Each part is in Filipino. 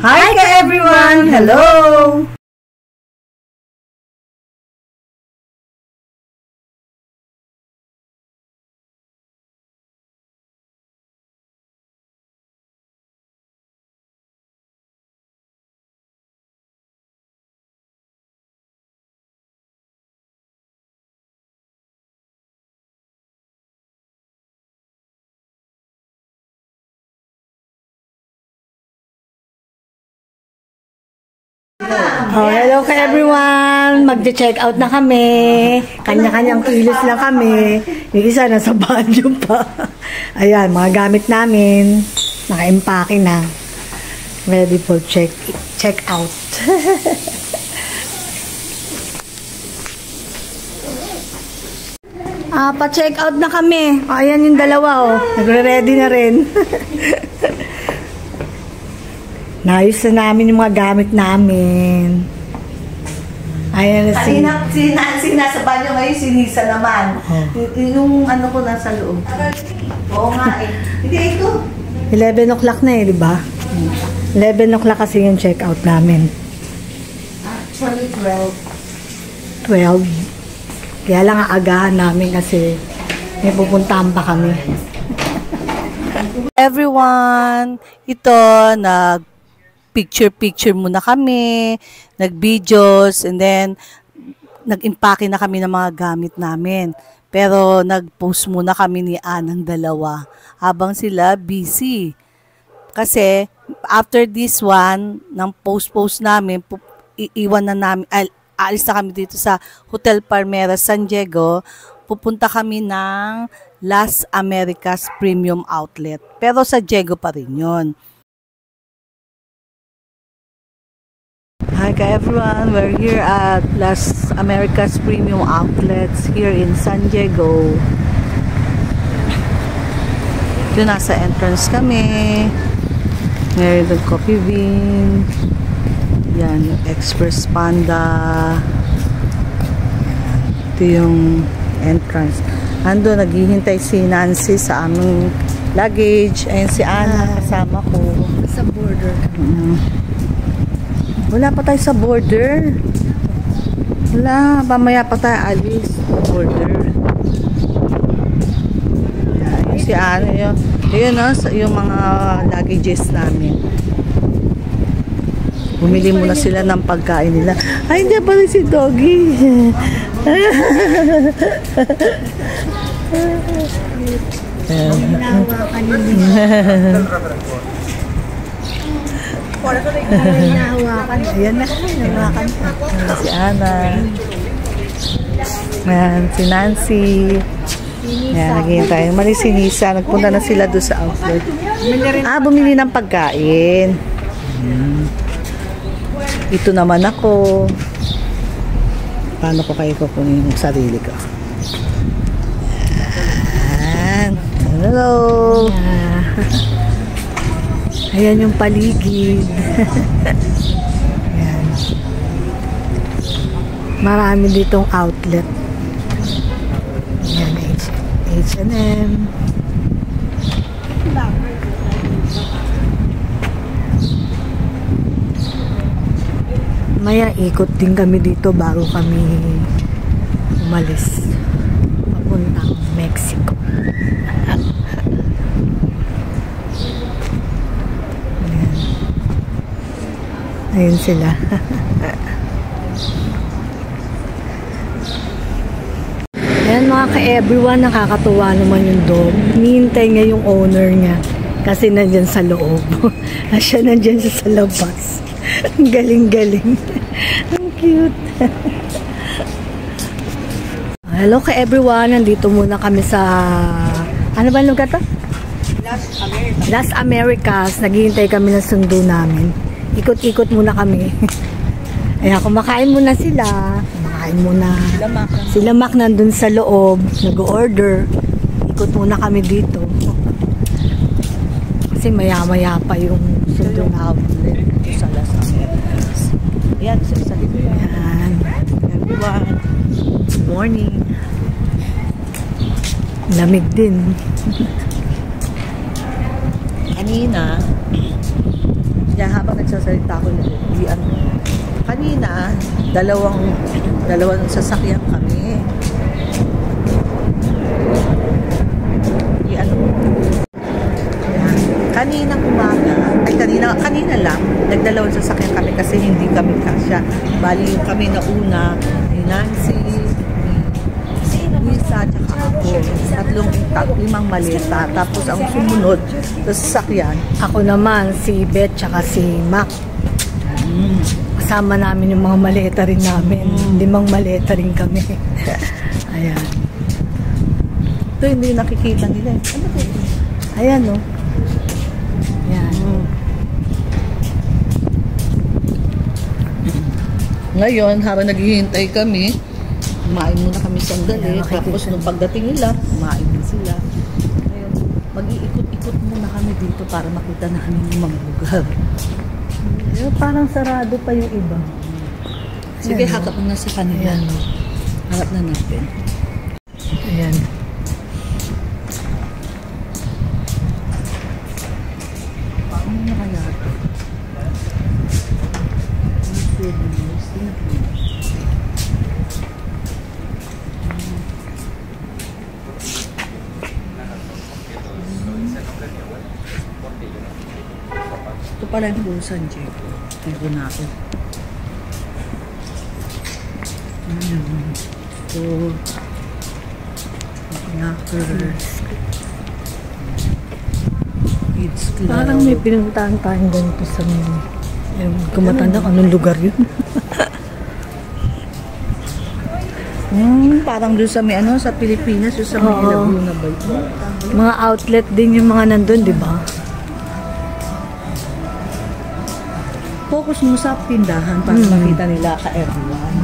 Hi everyone! Hello! Oh, hello ka everyone! Magde-check out na kami. Kanya-kanyang kilos lang kami. Yung isa nasa banyo pa. Ayan, mga gamit namin. Naka-impake na. Ready for check out. Pa-check out na kami. Ayan yung dalawa, oh. Nagre-ready na rin. Naayos na namin yung mga gamit namin. Ayan na si Nancy nasa banyo ngayon, si Nisa naman. Yung ano ko nasa loob. Oo nga eh. Hindi, ito. 11 o'clock na eh, di ba? 11 o'clock kasi yung check out namin. Actually, 12. 12. Kaya lang aagahan namin kasi may pupuntahan pa kami. Everyone, ito picture muna kami, nag-videos, and then nag-impake na kami ng mga gamit namin. Pero nag-post muna kami ni Anang dalawa habang sila busy. Kasi after this one, ng post namin, iiwan na namin, alis na kami dito sa Hotel Palmera, San Diego. Pupunta kami ng Las Americas Premium Outlet. Pero sa Diego pa rin yun. Hi everyone, we're here at Las Americas Premium Outlets here in San Diego. Ito nasa entrance kami. Meron ng Coffee Bean. Yan, yung Express Panda. Ito yung entrance. Ando, naghihintay si Nancy sa aming luggage. Ayun si Ana, kasama ko. Sa border. Wala pa tayo sa border. Wala, mamaya pa tayo alis sa border. Yan, si Ana yun. Ayun o, yung mga luggages namin. Bumili muna sila ng pagkain nila. Ay, hindi pa rin si Doggy. Ayan na, nahawakan pa. Si Ana. Ayan, si Nancy. Ayan, naghihintay. Mali si Nisa. Nagpunta na sila doon sa outlet. Bumili ng pagkain. Ito naman ako. Paano ko kayo kukunin yung sarili ko? Ayan. Hello. Ayan yung paligid. Ayan. Marami ditong outlet. Ayan, H&M. Maya ikot din kami dito bago kami umalis. Papuntang Mexico. Ayun sila. Ayan mga ka-everyone, nakakatuwa naman yung dog. Hinihintay nga yung owner niya kasi nandyan sa loob. Siya nandyan sa labas. Ang galing-galing. Ang cute. Hello ka-everyone, nandito muna kami sa ano ba lugar to? Las Americas. Naghihintay kami ng sundo namin. Ikot-ikot muna kami. Ayan, kumakain muna sila. Kumakain muna. Sila Mac nandun sa loob. Nag-order. Ikot muna kami dito. Kasi maya-maya pa yung sundo na outlet. Ito sa Las Americas. Ayan, sa likod. Ayan. Everyone. Good morning. Lamig din. Kanina, Yan, habang nagsasalita ko, kanina, dalawang sasakyan kami. Yan. Kaninang umaga, kanina lang, nagdalawang sasakyan kami kasi hindi kami kasya. Bali yung kami na una, ni Nancy, Lisa, tsaka ako. Limang maleta. Tapos ang sumunod sa sasakyan, Ako naman, si Beth tsaka si Mac. Kasama namin yung mga maleta rin namin. 5 maleta rin kami. Ayan. ito hindi nakikita nila. Ano ba ito? Ayan, no? Ayan. Ngayon, habang naghihintay kami, kumain muna kami sandali. Ayan, Tapos nung pagdating nila, kumain din sila. Ngayon, mag-iikot-ikot muna kami dito para makita namin yung mga lugar. Pero parang sarado pa yung iba. Sige, Ayan, hakap na sa kanila. Ayan. Harap na natin. Ayan. Paano na kaya ito? Ito pala yung bulsan, Jake. Ito na ako. Ito. Knockers. Kids Club. Parang may pinuntahan tayong ganito sa mga. Kumatanda anong lugar yun? Parang doon sa may ano, sa Pilipinas, doon sa may Oo. Laguna ba ito? Mga outlet din yung mga nandun, di ba? Focus mo sa tindahan para makita nila ka everyone.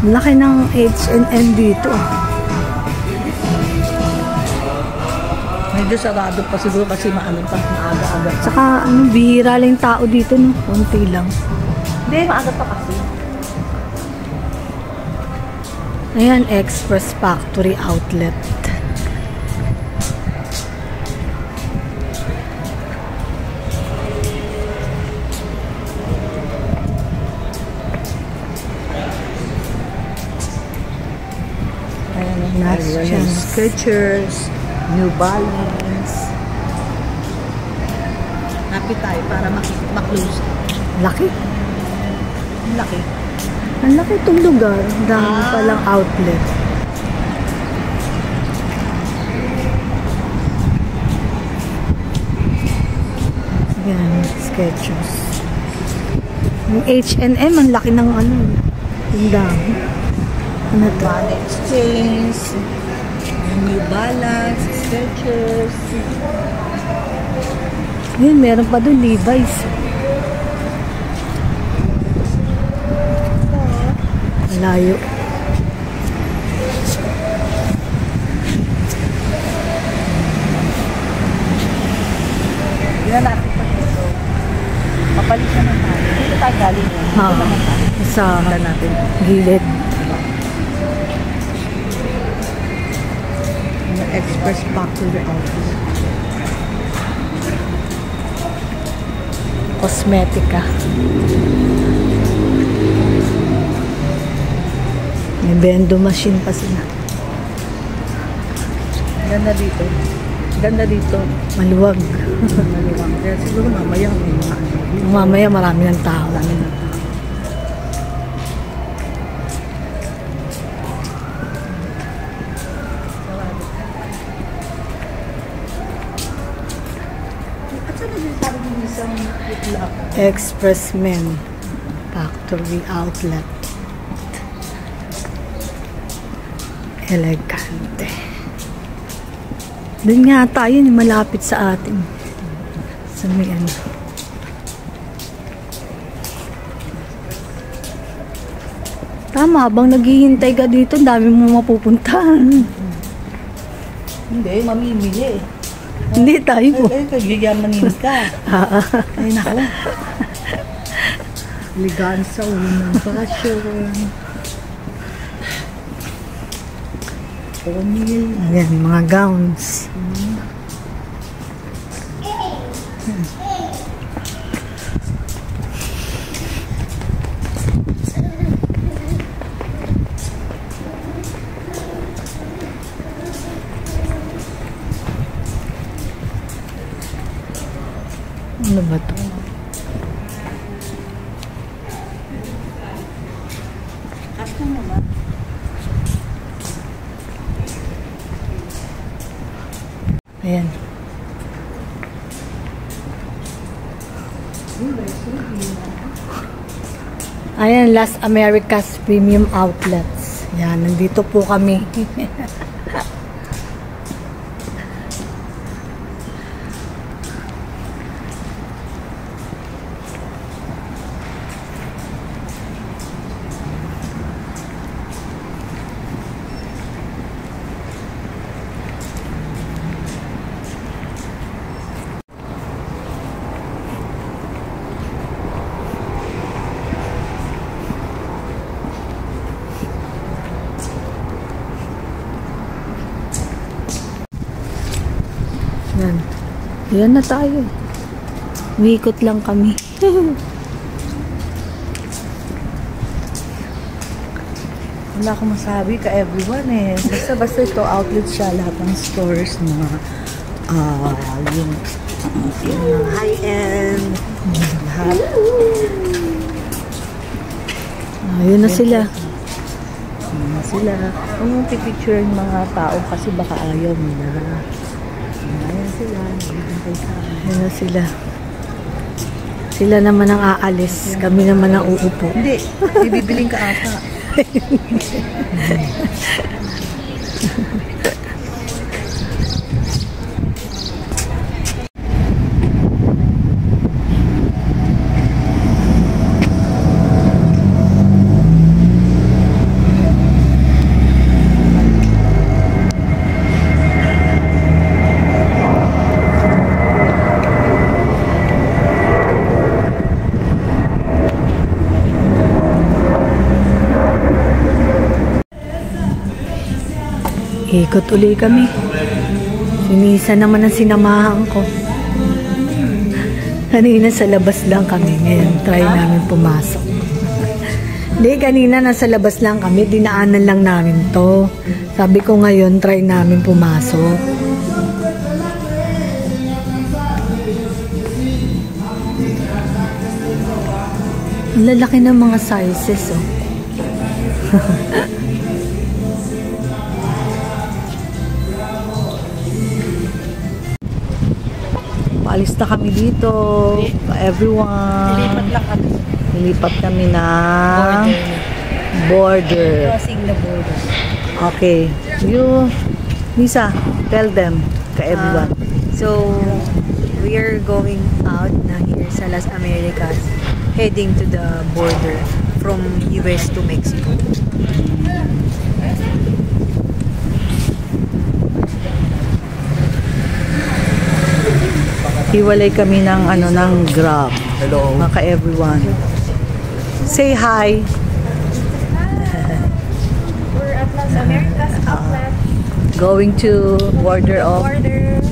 Laki ng H&M dito. Medyo sarado pa siguro kasi maaga pa. Saka bihira lang yung tao dito, no? Konti lang. Hindi, maaga pa kasi. Ayan, Express Factory Outlet. Ayan, Nice chance. Skechers, New Balance. Happy tayo para ma-close. Laki. Ang laki. Ang laki itong lugar. Dami palang outlet. Ayan, Skechers. Yung H&M, ang laki ng ano. Yung dami. Ano to? One Exchange, New Balance, Skechers. Yun, meron pa doon, Levi's. Layo. Yan natin pa dito. Papalitan na tayo. Dito tayo galing. Dito Ha, naman tayo. sa Tingnan natin. gilid. Yung Express Factory Outlet. Cosmetica. May bendo machine pa sila. Ganda dito. Ganda dito. Maluwag. Maluwang. Kaya siguro mamaya may mga ano. Mamaya marami ng tao. Marami na tao. At saan na sabi ng isang itlap? Expressmen Factory Outlet. Elegante. Doon nga tayo, malapit sa atin. Sa may ano. Tama, habang naghihintay ka dito, dami mo mapupuntahan. Hindi, mamimili. Hindi tayo. Ay, kagigamanin ka. Ay, naku. Eleganza, unang fashion. O'Neill. Ayan, mga gowns. Ano ba to? Ayan. Ayan, Las Americas Premium Outlets. Yan, nandito po kami. Yan. Yan na tayo. Umiikot lang kami. Wala akong masabi ka everyone eh. Basta ito, outlet siya, lahat ng stores na yung high-end, lahat. Ayun na sila. Yun na sila. Huwag mong pipicture yung mga tao kasi baka ayaw nila. Ayan sila. Ayun na sila. Sila naman ang aalis. Kami naman ang uupo. Hindi. Ibibiling ka ata. Ikot uli kami. Sinisa naman ang sinamahan ko. Kanina sa labas lang kami. Ngayon, try namin pumasok. Hindi, kanina nasa labas lang kami. Dinaanan lang namin to. Sabi ko ngayon, try namin pumasok. Ang lalaki ng mga sizes, oh. Paalis na kami dito. Everyone. Nilipat kami na border. Crossing the border. Okay. You, Lisa, tell them, everyone. So, we are going out na here sa Las Americas, heading to the border from US to Mexico. Hiwalay kami ng Grab. Hello. Mga everyone. Say hi. We're at Las Americas outlet. Going to border of Border